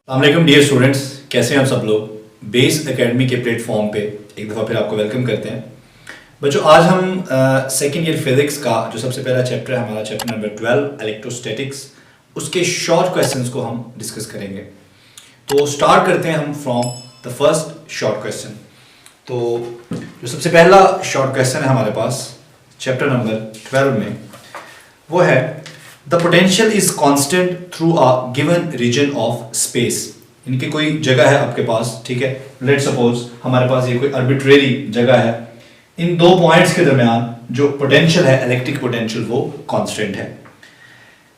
अस्सलाम dear students, कैसे हैं आप सब लोग। बेस एकेडमी के प्लेटफॉर्म पे एक दफ़ा फिर आपको वेलकम करते हैं। बच्चों, आज हम सेकेंड ईयर फिजिक्स का जो सबसे पहला चैप्टर है हमारा चैप्टर नंबर 12 इलेक्ट्रोस्टैटिक्स, उसके शॉर्ट क्वेश्चंस को हम डिस्कस करेंगे। तो स्टार्ट करते हैं हम from the first short question. तो जो सबसे पहला शॉर्ट क्वेश्चन है हमारे पास चैप्टर नंबर 12 में, वो है the potential is constant through a given region of space. इनकी कोई जगह है आपके पास, ठीक है। लेट सपोज हमारे पास ये कोई आर्बिट्रेरी जगह है। इन दो पॉइंट्स के दरमियान जो पोटेंशियल है, इलेक्ट्रिक पोटेंशियल, वो कांस्टेंट है।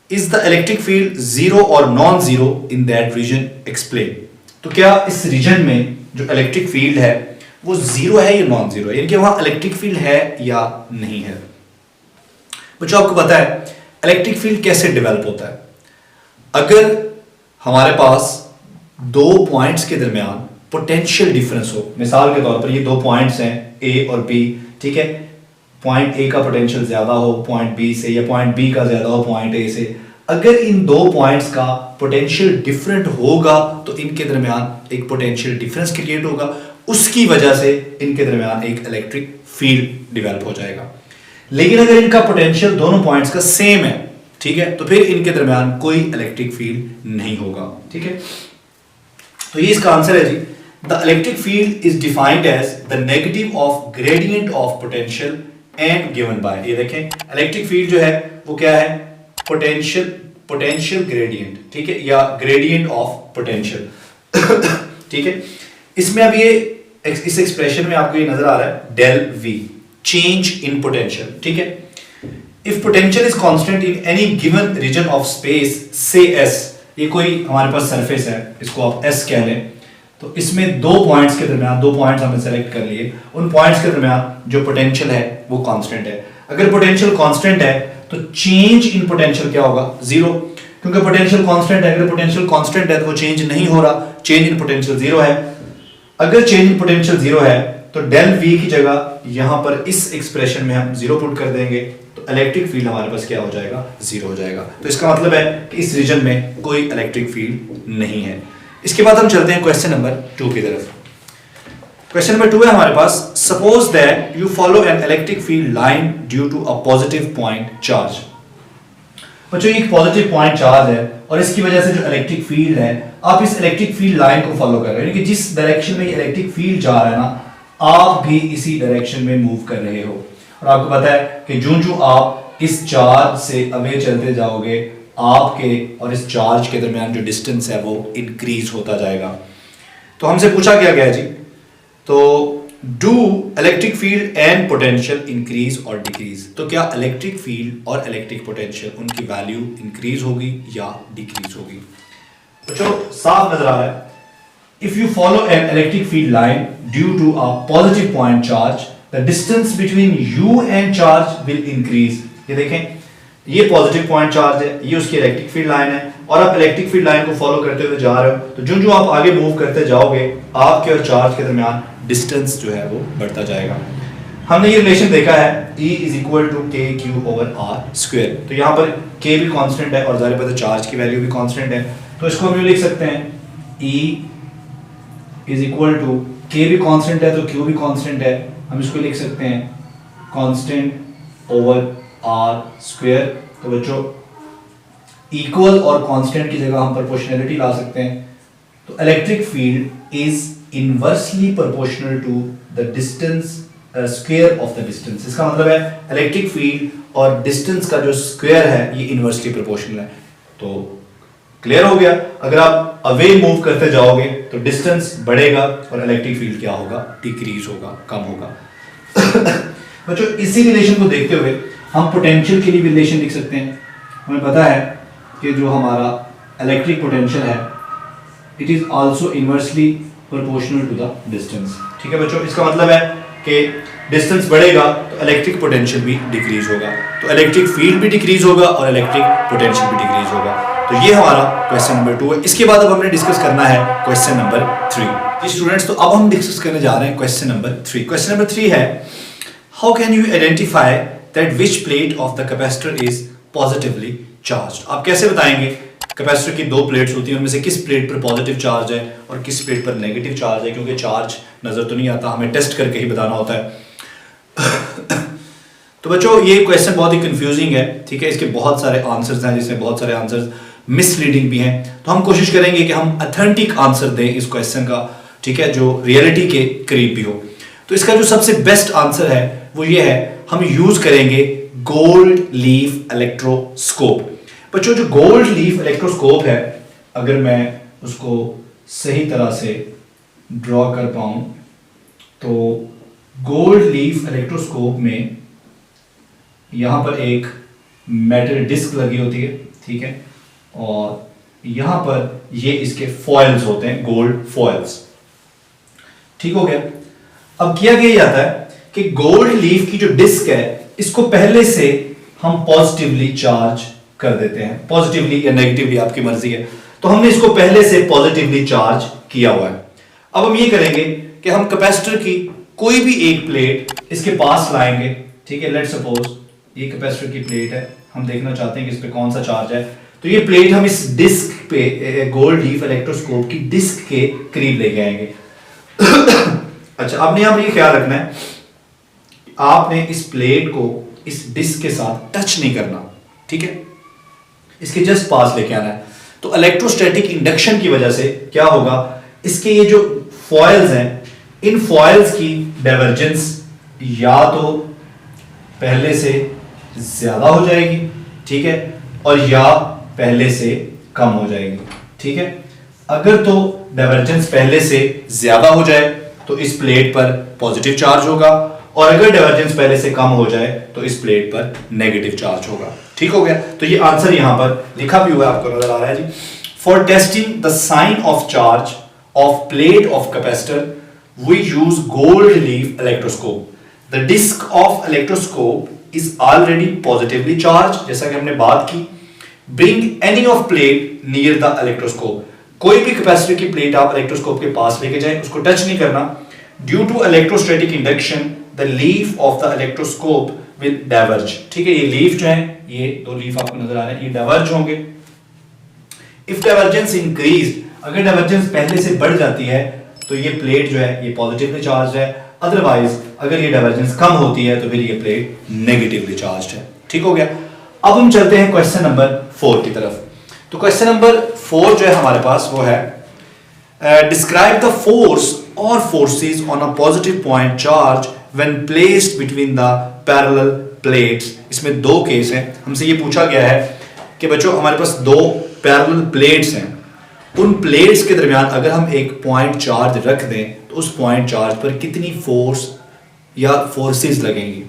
Is the electric field zero और non zero in that region, explain. तो क्या इस रीजन में जो इलेक्ट्रिक फील्ड है वो जीरो है या नॉन जीरो है, यानी कि वहां इलेक्ट्रिक फील्ड है या नहीं है। बच्चों, आपको पता है इलेक्ट्रिक फील्ड कैसे डेवलप होता है। अगर हमारे पास दो पॉइंट्स के दरमियान पोटेंशियल डिफरेंस हो, मिसाल के तौर पर ये दो पॉइंट्स हैं ए और बी, ठीक है। पॉइंट ए का पोटेंशियल ज्यादा हो पॉइंट बी से, या पॉइंट बी का ज्यादा हो पॉइंट ए से, अगर इन दो पॉइंट्स का पोटेंशियल डिफरेंट होगा तो इनके दरमियान एक पोटेंशियल डिफरेंस क्रिएट होगा। उसकी वजह से इनके दरमियान एक इलेक्ट्रिक फील्ड डेवलप हो जाएगा। लेकिन अगर इनका पोटेंशियल दोनों पॉइंट्स का सेम है, ठीक है, तो फिर इनके दरमियान कोई इलेक्ट्रिक फील्ड नहीं होगा, ठीक है। तो ये इसका आंसर है जी। The electric field is defined as the negative of gradient of potential and given by, ये देखें इलेक्ट्रिक फील्ड जो है वो क्या है, पोटेंशियल ग्रेडियंट, ठीक है, या ग्रेडियंट ऑफ पोटेंशियल ठीक है। इसमें अब ये इस एक्सप्रेशन में आपको ये नजर आ रहा है del V, change in potential, ठीक है। if potential is constant in any given region of space, say S, ये कोई हमारे पास सरफेस है, इसको आप S कह लें। तो इसमें दो पॉइंट्स के दरमियान, दो पॉइंट्स हमने सेलेक्ट कर लिए, उन पॉइंट्स के दरमियान जो पोटेंशियल है वो कांस्टेंट है। अगर पोटेंशियल कांस्टेंट है तो चेंज इन पोटेंशियल क्या होगा, जीरो, क्योंकि पोटेंशियल कांस्टेंट है। अगर पोटेंशियल कांस्टेंट है तो वो चेंज नहीं हो रहा, चेंज इन पोटेंशियल जीरो है। अगर चेंज इन पोटेंशियल जीरो है तो डेल वी की जगह यहां पर इस एक्सप्रेशन में हम जीरो पुट कर देंगे, तो इलेक्ट्रिक फील्ड हमारे पास क्या हो जाएगा, जीरो हो जाएगा। तो इसका मतलब है कि इस रीजन में कोई इलेक्ट्रिक फील्ड नहीं है। इसके बाद हम चलते हैं क्वेश्चन नंबर 2 की तरफ। क्वेश्चन नंबर 2 है हमारे पास, suppose that you follow an electric field line due to a positive point charge. बच्चों, एक पॉजिटिव पॉइंट चार्ज है और इसकी वजह से जो इलेक्ट्रिक फील्ड है, आप इस इलेक्ट्रिक फील्ड लाइन को फॉलो कर रहे हो, यानी कि जिस डायरेक्शन में इलेक्ट्रिक फील्ड जा रहा है ना, आप भी इसी डायरेक्शन में मूव कर रहे हो। और आपको पता है कि जो आप इस चार्ज से अवे चलते जाओगे, आपके और इस चार्ज के दरमियान जो डिस्टेंस है वो इंक्रीज होता जाएगा। तो हमसे पूछा क्या गया जी, तो do electric field and potential increase और डिक्रीज। तो क्या इलेक्ट्रिक फील्ड और इलेक्ट्रिक पोटेंशियल, उनकी वैल्यू इंक्रीज होगी या डिक्रीज होगी। बच्चों, साफ नजर आ रहा है, if you follow an electric field line due to a positive point charge, the distance between you and charge will increase। ये देखें, ये पॉजिटिव पॉइंट चार्ज है, ये उसकी इलेक्ट्रिक फील्ड लाइन है, और आप इलेक्ट्रिक फील्ड लाइन को फॉलो करते हुए जा रहे हो, तो जो आप आगे मूव करते जाओगे, आपके और चार्ज के दरमियान डिस्टेंस जो है वो बढ़ता जाएगा। हमने ये रिलेशन देखा है, E is equal to k⁻r²। तो यहाँ पर k भी कांस्टेंट है और जाहिर बात है चार्ज की वैल्यू भी कांस्टेंट है। तो इसको हम लिख सकते हैं E इज इक्वल टू, के भी कांस्टेंट है तो क्यू भी कांस्टेंट है, हम इसको लिख सकते हैं कांस्टेंट ओवर आर स्क्वायर। तो बच्चों, इक्वल और कांस्टेंट की जगह हम प्रोपोर्शनैलिटी ला सकते हैं। तो electric field is inversely proportional to the distance square of the distance. इसका मतलब है इलेक्ट्रिक फील्ड और डिस्टेंस का जो स्क्वायर है ये इनवर्सली प्रोपोर्शनल है। तो क्लियर हो गया, अगर आप अवे मूव करते जाओगे तो डिस्टेंस बढ़ेगा और इलेक्ट्रिक फील्ड क्या होगा, डिक्रीज होगा, कम होगा। बच्चों, इसी रिलेशन को देखते हुए हम पोटेंशियल के लिए भी रिलेशन लिख सकते हैं। हमें पता है कि जो हमारा इलेक्ट्रिक पोटेंशियल है, it is also inversely proportional to the distance, ठीक है बच्चों। इसका मतलब है कि डिस्टेंस बढ़ेगा तो इलेक्ट्रिक पोटेंशियल भी डिक्रीज होगा, तो इलेक्ट्रिक फील्ड भी डिक्रीज होगा और इलेक्ट्रिक पोटेंशियल भी डिक्रीज होगा। तो ये हमारा क्वेश्चन नंबर 2 है। इसके बाद अब हमने डिस्कस करना है क्वेश्चन नंबर 3। जी स्टूडेंट्स, तो अब हम डिस्कस करने जा रहे हैं क्वेश्चन नंबर 3। क्वेश्चन नंबर 3 है, how can you identify that which plate of the capacitor is positively charged. आप कैसे बताएंगे कैपेसिटर की दो प्लेट्स होती हैं, उनमें से किस प्लेट पर पॉजिटिव चार्ज है और किस प्लेट पर नेगेटिव चार्ज है, क्योंकि चार्ज नज़र तो नहीं आता, हमें टेस्ट करके ही बताना होता है। तो बच्चों ये क्वेश्चन बहुत ही कंफ्यूजिंग है, ठीक है, इसके बहुत सारे आंसर्स हैं जिसमें बहुत सारे आंसर्स मिसलीडिंग भी हैं, तो हम कोशिश करेंगे कि हम ऑथेंटिक आंसर दें इस क्वेश्चन का, ठीक है, जो रियलिटी के करीब भी हो। तो इसका जो सबसे बेस्ट आंसर है वो ये है, हम यूज करेंगे गोल्ड लीफ इलेक्ट्रोस्कोप। बच्चों जो गोल्ड लीफ इलेक्ट्रोस्कोप है, अगर मैं उसको सही तरह से ड्रॉ कर पाऊं, तो गोल्ड लीफ इलेक्ट्रोस्कोप में यहां पर एक मेटल डिस्क लगी होती है, ठीक है, और यहां पर ये इसके फॉइल्स होते हैं, गोल्ड फॉइल्स, ठीक हो गया। अब किया गया जाता है कि गोल्ड लीफ की जो डिस्क है इसको पहले से हम पॉजिटिवली चार्ज कर देते हैं, पॉजिटिवली या नेगेटिवली आपकी मर्जी है, तो हमने इसको पहले से पॉजिटिवली चार्ज किया हुआ है। अब हम ये करेंगे कि हम कैपेसिटर की कोई भी एक प्लेट इसके पास लाएंगे, ठीक है, लेट्स सपोज ये कैपेसिटर की प्लेट है, हम देखना चाहते हैं कि इस पे कौन सा चार्ज है, तो ये प्लेट हम इस डिस्क पे गोल्ड लीफ इलेक्ट्रोस्कोप की डिस्क के करीब लेके आएंगे। अच्छा, आपने यहां पर ये ख्याल रखना है, आपने इस प्लेट को इस डिस्क के साथ टच नहीं करना, ठीक है, इसके जस्ट पास लेके आना है। तो इलेक्ट्रोस्टैटिक इंडक्शन की वजह से क्या होगा, इसके ये जो फॉइल्स हैं, इन फॉइल्स की डाइवर्जेंस या तो पहले से ज्यादा हो जाएगी, ठीक है, और या पहले से कम हो जाएगी, ठीक है। अगर तो डाइवर्जेंस पहले से ज्यादा हो जाए तो इस प्लेट पर पॉजिटिव चार्ज होगा, और अगर डाइवर्जेंस पहले से कम हो जाए तो इस प्लेट पर नेगेटिव चार्ज होगा, ठीक हो गया। तो ये आंसर यहां पर लिखा भी हुआ है, आपको नजर आ रहा है जी। For testing the sign of charge of plate of capacitor we use gold leaf electroscope. The disc of electroscope is already positively charge, जैसा कि हमने बात की। Bring any of plate near the electroscope, कोई भी कैपेसिटर की plate आप electroscope के पास लेके जाएं, उसको टच नहीं करना। Due to electrostatic induction the leaf of the electroscope will diverge, ठीक है, ये लीफ जो है, ये दो लीफ आपको नजर आ रहे हैं, ये डाइवर्ज होंगे। इफ डाइवर्जेंस इंक्रीज्ड, अगर डाइवर्जेंस पहले से बढ़ जाती है तो ये प्लेट जो है ये पॉजिटिवली चार्ज है, अदरवाइज अगर ये डाइवर्जेंस कम होती है तो फिर ये प्लेट नेगेटिवली चार्ज है, ठीक हो गया। अब हम चलते हैं क्वेश्चन नंबर 4 की तरफ। तो क्वेश्चन नंबर 4 जो है हमारे पास वो है, डिस्क्राइब द फोर्स और forces on a positive point charge when placed between the parallel plates. इसमें दो केस हैं, हमसे ये पूछा गया है कि बच्चों हमारे पास दो पैरेलल प्लेट्स हैं, उन प्लेट्स के दरमियान अगर हम एक पॉइंट चार्ज रख दें तो उस पॉइंट चार्ज पर कितनी फोर्स या फोर्सेस लगेंगी,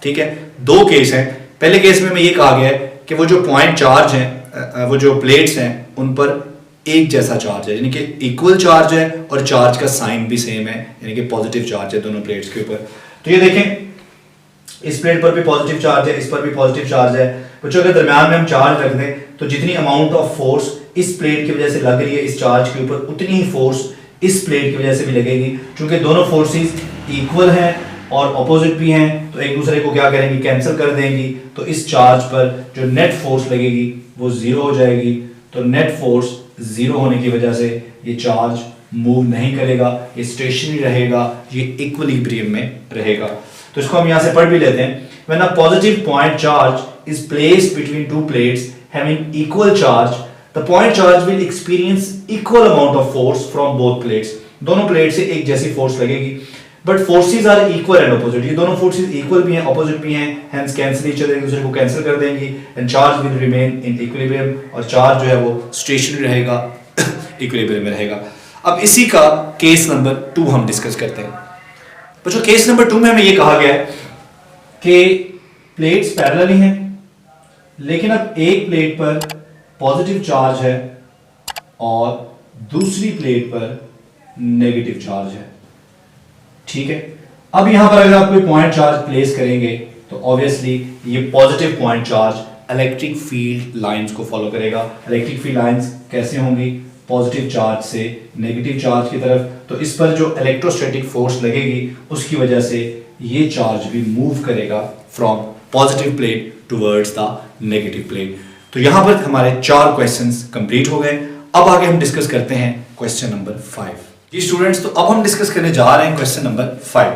ठीक है। दो केस हैं, पहले केस में ये कहा गया है कि वो जो पॉइंट चार्ज हैं, वो जो प्लेट्स हैं उन पर एक जैसा चार्ज है, यानी कि इक्वल चार्ज है और चार्ज का साइन भी सेम है, यानी कि पॉजिटिव चार्ज है दोनों प्लेट्स के ऊपर। तो ये देखें, इस प्लेट पर भी पॉजिटिव चार्ज है, इस पर भी पॉजिटिव चार्ज है। बच्चों अगर दरमियान में हम चार्ज रख दें तो जितनी अमाउंट ऑफ फोर्स इस प्लेट की वजह से लग रही है इस चार्ज के ऊपर, उतनी ही फोर्स इस प्लेट की वजह से भी लगेगी। क्योंकि दोनों फोर्सेस इक्वल हैं और ऑपोजिट भी हैं, तो एक दूसरे को क्या करेंगी, कैंसिल कर देंगी। तो इस चार्ज पर जो नेट फोर्स लगेगी वो जीरो हो जाएगी। तो नेट फोर्स जीरो होने की वजह से ये चार्ज मूव नहीं करेगा, ये स्टेशनरी रहेगा, ये इक्विलिब्रियम में रहेगा। तो इसको हम यहां से पढ़ भी लेते हैं। When a positive point charge is placed between two plates having equal charge, the point charge will experience equal amount of force from both plates. दोनों प्लेट से एक जैसी फोर्स लगेगी, but forces are equal and opposite. ये दोनों forces equal भी हैं, opposite भी हैं, हेंस कैंसिल ईच अदर, एक दूसरे को कैंसिल कर देंगी, and charge will remain in equilibrium, और चार्ज जो है वो स्टेशनरी रहेगा, इक्विलिब्रियम में रहेगा। अब इसी का केस नंबर 2 हम डिस्कस करते हैं। बच्चों केस नंबर 2 में हमें ये कहा गया है कि प्लेट्स पैरेलल ही हैं, लेकिन अब एक प्लेट पर पॉजिटिव चार्ज है और दूसरी प्लेट पर नेगेटिव चार्ज है, ठीक है। अब यहां पर अगर आप कोई पॉइंट चार्ज प्लेस करेंगे तो ऑब्वियसली ये positive point charge electric field lines को फॉलो करेगा। इलेक्ट्रिक फील्ड लाइंस कैसे होंगी, पॉजिटिव चार्ज से नेगेटिव चार्ज की तरफ। तो इस पर जो इलेक्ट्रोस्टैटिक फोर्स लगेगी उसकी वजह से ये चार्ज भी मूव करेगा from positive plate towards the negative plate. तो यहां पर हमारे 4 क्वेश्चंस कंप्लीट हो गए। अब आगे हम डिस्कस करते हैं क्वेश्चन नंबर 5। जी स्टूडेंट्स, तो अब हम डिस्कस करने जा रहे हैं क्वेश्चन नंबर 5।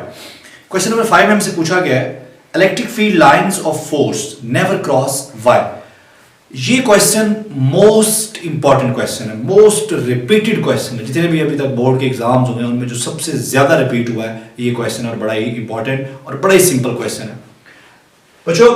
क्वेश्चन नंबर 5 में हमसे पूछा गया है electric field lines of force never cross why. ये क्वेश्चन मोस्ट इंपॉर्टेंट क्वेश्चन है, मोस्ट रिपीटेड क्वेश्चन है। जितने भी अभी तक बोर्ड के एग्जाम्स हुए हैं उनमें जो सबसे ज्यादा रिपीट हुआ है ये क्वेश्चन, और बड़ा ही इंपॉर्टेंट और बड़ा ही सिंपल क्वेश्चन है। बच्चों,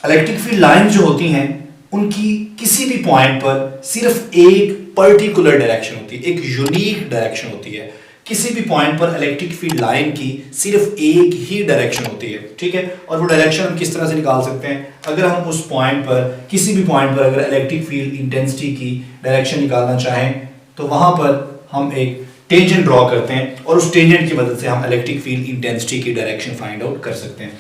इलेक्ट्रिक फील्ड लाइन जो होती हैं उनकी किसी भी पॉइंट पर सिर्फ एक पर्टिकुलर डायरेक्शन होती है, एक यूनिक डायरेक्शन होती है। किसी भी पॉइंट पर इलेक्ट्रिक फील्ड लाइन की सिर्फ एक ही डायरेक्शन होती है, ठीक है। और वो डायरेक्शन हम किस तरह से निकाल सकते हैं, अगर हम उस पॉइंट पर, किसी भी पॉइंट पर अगर इलेक्ट्रिक फील्ड इंटेंसिटी की डायरेक्शन निकालना चाहें तो वहां पर हम एक टेंजेंट ड्रॉ करते हैं और उस टेंजेंट की मदद से हम इलेक्ट्रिक फील्ड इंटेंसिटी की डायरेक्शन फाइंड आउट कर सकते हैं।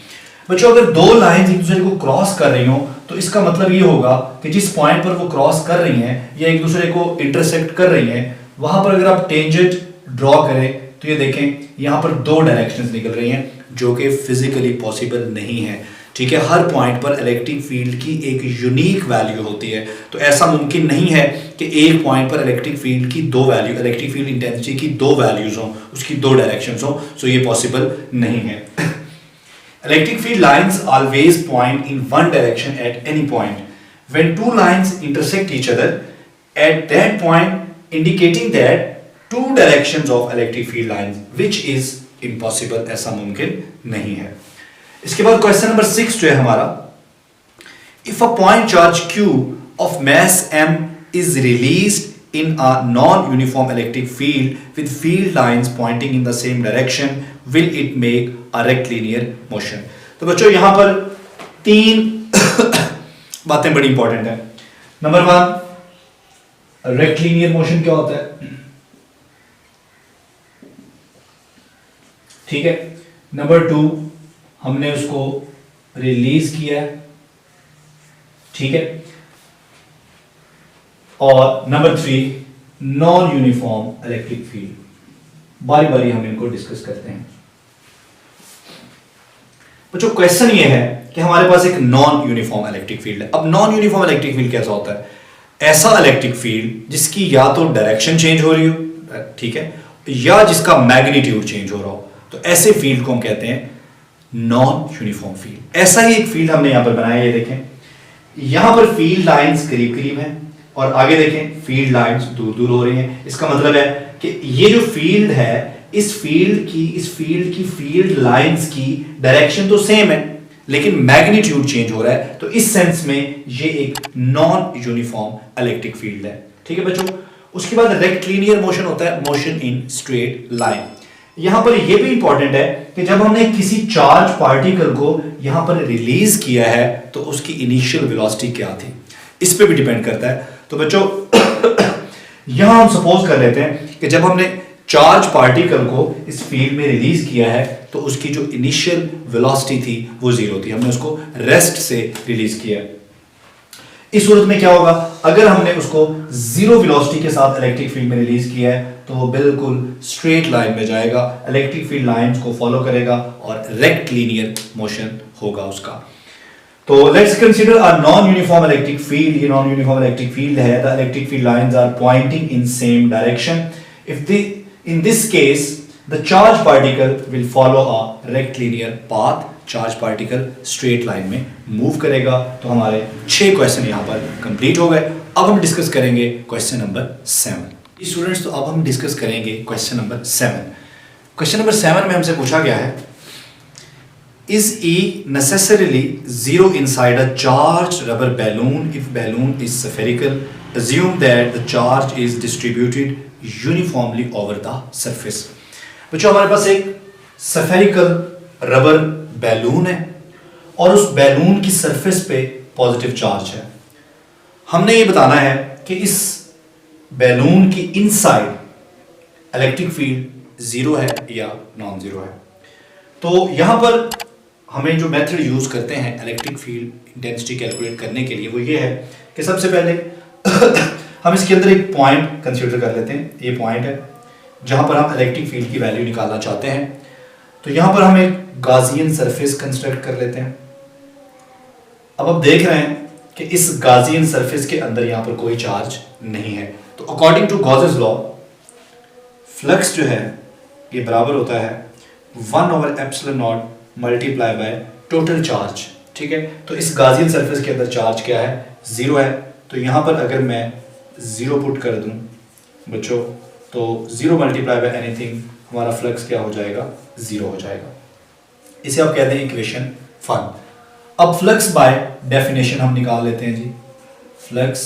बच्चों, अगर दो लाइंस एक दूसरे को क्रॉस कर रही हो तो इसका मतलब ये होगा कि जिस पॉइंट पर वो क्रॉस कर रही हैं या एक दूसरे को इंटरसेक्ट कर रही हैं, वहां पर अगर आप टेंजेंट ड्रॉ करें तो ये देखें यहां पर दो डायरेक्शंस निकल रही हैं जो कि फिजिकली पॉसिबल नहीं है, ठीक है। हर पॉइंट पर इलेक्ट्रिक फील्ड की एक यूनिक वैल्यू होती है, तो ऐसा मुमकिन नहीं है कि एक पॉइंट पर इलेक्ट्रिक फील्ड की दो वैल्यू, इलेक्ट्रिक फील्ड इंटेंसिटी की दो वैल्यूज हो, उसकी दो डायरेक्शंस हो, सो ये पॉसिबल नहीं है। Electric field lines always point in one direction at any point. When two lines intersect each other at that point, indicating that two directions of electric field lines, which is impossible, ऐसा मुमकिन नहीं है। इसके बाद question number 6 जो है हमारा, if a point charge Q of mass m is released in a non-uniform electric field with field lines pointing in the same direction, will it make a rectilinear motion? तो बच्चों यहां पर 3 बातें बड़ी important है। नंबर 1, रेक्टिलिनियर मोशन क्या होता है, ठीक है। नंबर 2, हमने उसको रिलीज किया है, ठीक है। और number 3, non uniform electric field. बारी बारी हम इनको डिस्कस करते हैं। बच्चों, क्वेश्चन ये है कि हमारे पास एक नॉन यूनिफॉर्म इलेक्ट्रिक फील्ड है। अब नॉन यूनिफॉर्म इलेक्ट्रिक फील्ड कैसा होता है, ऐसा इलेक्ट्रिक फील्ड जिसकी या तो डायरेक्शन चेंज हो रही हो, ठीक है, या जिसका मैग्नीट्यूड चेंज हो रहा हो, तो ऐसे फील्ड को हम कहते हैं नॉन यूनिफॉर्म फील्ड। ऐसा ही एक फील्ड हमने यहां पर बनाया, ये देखें, यहां पर फील्ड लाइंस करीब करीब हैं और आगे देखें फील्ड लाइंस दूर दूर हो रही हैं। इसका मतलब है कि ये जो फील्ड है, इस फील्ड की फील्ड लाइंस की डायरेक्शन तो सेम है लेकिन मैग्नीट्यूड चेंज हो रहा है, तो इस सेंस में ये एक नॉन यूनिफॉर्म इलेक्ट्रिक फील्ड है, ठीक है बच्चों। उसके बाद रेक्टिलिनियर मोशन होता है, मोशन इन स्ट्रेट लाइन। यहां पर यह भी इंपॉर्टेंट है कि जब हमने किसी चार्ज पार्टिकल को यहां पर रिलीज किया है तो उसकी इनिशियल वेलोसिटी क्या थी, इस पे भी डिपेंड करता है। तो बच्चों यहां हम सपोज कर लेते हैं कि जब हमने चार्ज पार्टिकल को इस फील्ड में रिलीज किया है तो उसकी जो इनिशियल वेलोसिटी थी वो 0 थी, हमने उसको रेस्ट से रिलीज किया। इस सूरत में क्या होगा, अगर हमने उसको 0 वेलोसिटी के साथ इलेक्ट्रिक फील्ड में रिलीज किया है तो वो बिल्कुल स्ट्रेट लाइन में जाएगा, इलेक्ट्रिक फील्ड लाइंस को फॉलो करेगा और रेक्टिलिनियर मोशन होगा उसका। तो let's consider a non uniform electric field. ये नॉन यूनिफॉर्म इलेक्ट्रिक फील्ड है, the electric field lines are pointing in same direction. In this case, the charge particle will follow a rectilinear path. Charge particle straight line में move करेगा। तो हमारे 6 question यहां पर complete हो गए। अब हम डिस्कस करेंगे क्वेश्चन नंबर 7। स्टूडेंट्स, तो अब हम डिस्कस करेंगे क्वेश्चन नंबर 7। क्वेश्चन नंबर 7 में हमसे पूछा गया है, is E necessarily zero inside a charged rubber balloon if balloon is spherical? Assume that the charge is distributed uniformly over the surface. बच्चों, हमारे पास एक स्फेरिकल रबर बैलून है और उस बैलून की सरफेस पे पॉजिटिव चार्ज है। हमने ये बताना है कि इस बैलून की इनसाइड इलेक्ट्रिक फील्ड 0 है या नॉन 0 है। तो यहां पर हमें जो मेथड यूज करते हैं इलेक्ट्रिक फील्ड इंटेंसिटी कैलकुलेट करने के लिए वो ये है कि सबसे पहले हम इसके अंदर एक पॉइंट कंसीडर कर लेते हैं। ये पॉइंट है जहां पर हम इलेक्ट्रिक फील्ड की वैल्यू निकालना चाहते हैं। तो यहां पर हम एक गाजियन सरफेस कंस्ट्रक्ट कर लेते हैं। अब आप देख रहे हैं कि इस गाजियन सरफेस के अंदर यहां पर कोई चार्ज नहीं है। तो according to Gauss's law flux जो है ये बराबर होता है 1/ε0 मल्टीप्लाई बाय टोटल चार्ज। ठीक है, तो इस गाजियन सरफेस के अंदर चार्ज क्या है, 0 है। तो यहां पर अगर मैं 0 पुट कर दूं बच्चों, तो 0 मल्टीप्लाई बाय एनीथिंग, हमारा फ्लक्स क्या हो जाएगा, 0 हो जाएगा। इसे आप कहते हैं इक्वेशन 1। अब फ्लक्स बाय डेफिनेशन हम निकाल लेते हैं जी। फ्लक्स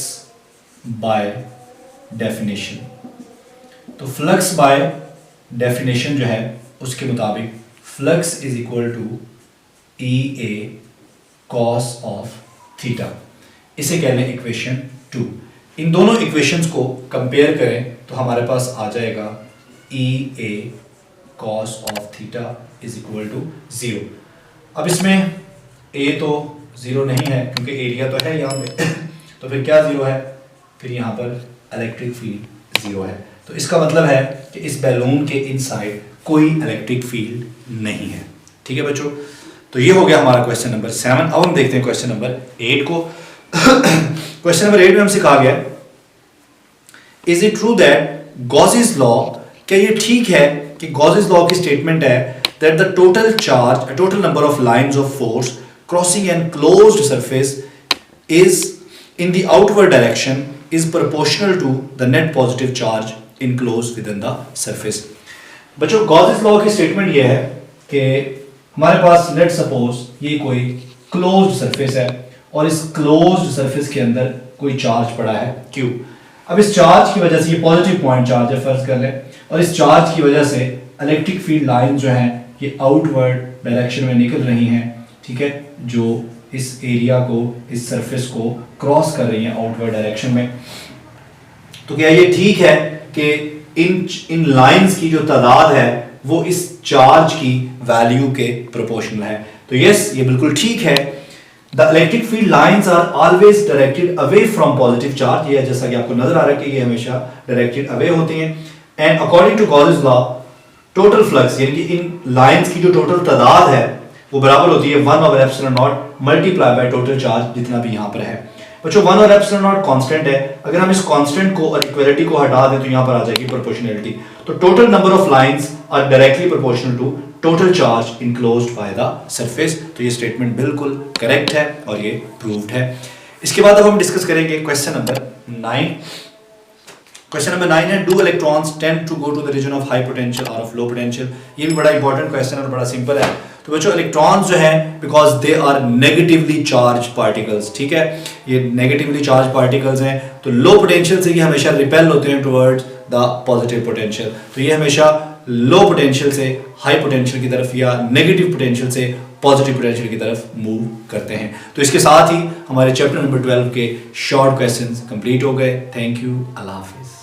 बाय डेफिनेशन, तो फ्लक्स बाय डेफिनेशन जो है उसके मुताबिक flux is equal to EA cos of theta. इसे कह लें इक्वेशन 2। इन दोनों इक्वेशंस को कंपेयर करें तो हमारे पास आ जाएगा EA cos of theta is equal to 0। अब इसमें A तो 0 नहीं है क्योंकि एरिया तो है यहाँ पे तो फिर क्या 0 है, फिर यहाँ पर इलेक्ट्रिक फील्ड 0 है। तो इसका मतलब है कि इस बैलून के इनसाइड कोई इलेक्ट्रिक फील्ड नहीं है। ठीक है बच्चों, तो ये हो गया हमारा क्वेश्चन नंबर 7। अब हम देखते हैं क्वेश्चन नंबर 8 को। क्वेश्चन नंबर 8 में हमसे कहा गया is it true that Gauss's law, क्या ये ठीक है कि गॉसेस लॉ की स्टेटमेंट है that the total charge, total number of lines of force crossing an closed surface is in the outward direction is proportional to the net positive charge enclosed within the surface। बच्चों Gauss's law की statement ये है कि हमारे पास let suppose ये कोई closed surface है और इस क्लोज्ड सरफेस के अंदर कोई चार्ज पड़ा है Q। अब इस चार्ज की वजह से, ये पॉजिटिव पॉइंट चार्ज है फर्ज कर लें, और इस चार्ज की वजह से इलेक्ट्रिक फील्ड लाइन जो है ये आउटवर्ड डायरेक्शन में निकल रही हैं। ठीक है, जो इस एरिया को, इस सरफेस को क्रॉस कर रही हैं आउटवर्ड डायरेक्शन में। तो क्या ये ठीक है कि इन लाइंस की जो तादाद है वो इस चार्ज की वैल्यू के प्रोपोर्शनल है? तो यस, ये बिल्कुल ठीक है। The electric field lines are always directed away from positive charge. ये जैसा कि आपको नजर आ रहा है कि ये हमेशा डायरेक्टेड अवे होती हैं। And according to Gauss's law total flux, यानी कि इन लाइंस की जो टोटल तादाद है वो बराबर होती है 1/ε0 मल्टीप्लाई बाय टोटल चार्ज जितना भी यहाँ पर है। बच्चों 1/ε0 कांस्टेंट है, अगर हम इस कांस्टेंट को और इक्वलिटी को हटा दें तो यहाँ पर आ जाएगी प्रोपोर्शनैलिटी। तो total number of lines are directly proportional to total charge enclosed by the surface. तो ये स्टेटमेंट बिल्कुल करेक्ट है और ये प्रूव्ड है। इसके बाद अब हम डिस्कस करेंगे क्वेश्चन नंबर 9। क्वेश्चन नंबर 9 है do electrons tend to go to the region of high potential और ऑफ लो पोटेंशियल। ये भी बड़ा इंपॉर्टेंट क्वेश्चन और बड़ा सिंपल है। तो बच्चों इलेक्ट्रॉन्स जो है because they are negatively charge particles, ठीक है, ये नेगेटिवली चार्ज पार्टिकल्स हैं, तो लो पोटेंशियल से ये हमेशा रिपेल होते हैं टुवर्ड्स द पॉजिटिव पोटेंशियल। तो ये हमेशा लो पोटेंशियल से हाई पोटेंशियल की तरफ या नेगेटिव पोटेंशियल से पॉजिटिव पोटेंशियल की तरफ मूव करते हैं। तो इसके साथ ही हमारे चैप्टर नंबर 12 के शॉर्ट क्वेश्चंस कंप्लीट हो गए। Thank you, Allah Hafiz.